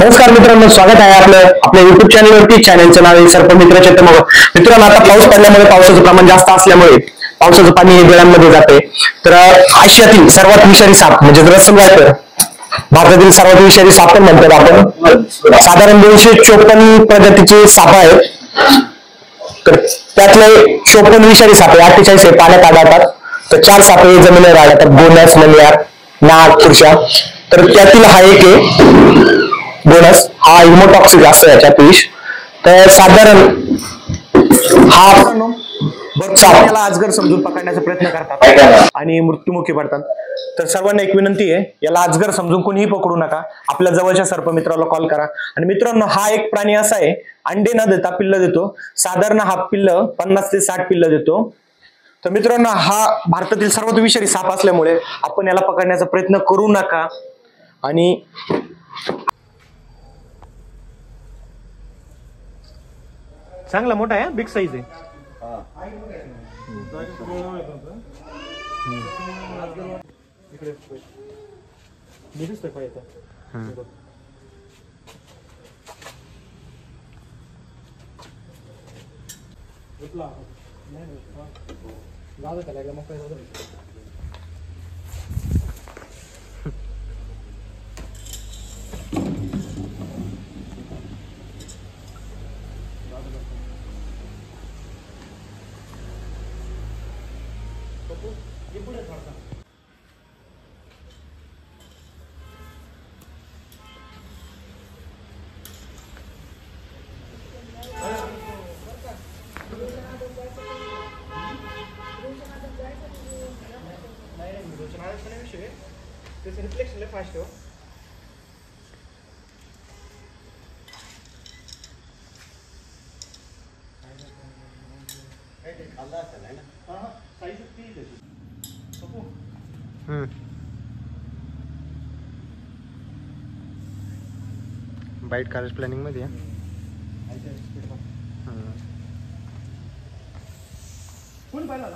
नमस्कार मित्रांनो, स्वागत आहे आपल्या युट्यूब चॅनलवरती. चॅनलचं नाव आहे सर्पमित्र चेतमग. मित्रांनो, आता पाऊस पडल्यामुळे पावसाचं प्रमाण जास्त असल्यामुळे पावसाचं पाणी डोळ्यांमध्ये जाते. तर आशियातील सर्वात विषारी साप म्हणजे रसल वायपर, भारतातील सर्वात विषारी साप पण म्हणतात आपण. साधारण 254 प्रजातीचे साप आहेत. तर त्यातले 54 विषारी साप 48 हे पाण्यात आढळतात. तर 4 साप हे जमिनीवर आढळतात, बोनस, मनियार, नाग, खुर्शा. तर त्यातील हा एक आहे बोनस. हा हिमोटॉक्सिक असतो याच्यात विष. तर साधारण हा याला अजगर समजून पकडण्याचा प्रयत्न करतात आणि मृत्युमुखी पडतात. तर सर्वांना एक विनंती आहे, याला अजगर समजून कोणीही पकडू नका. आपल्या जवळच्या सर्पमित्राला कॉल करा. आणि मित्रांनो, हा एक प्राणी असा आहे, अंडे न देता पिल्ल देतो. साधारण हा पिल्ल 50 ते 60 पिल्ल देतो. तर मित्रांनो, हा भारतातील सर्वात विषारी साप असल्यामुळे आपण याला पकडण्याचा प्रयत्न करू नका. आणि चांगला मोठा आहे, बिग साईज आहे. रिफ्लेक्शन फास्ट हो. बाईट करायचं प्लॅनिंग मध्ये कोण पाहिला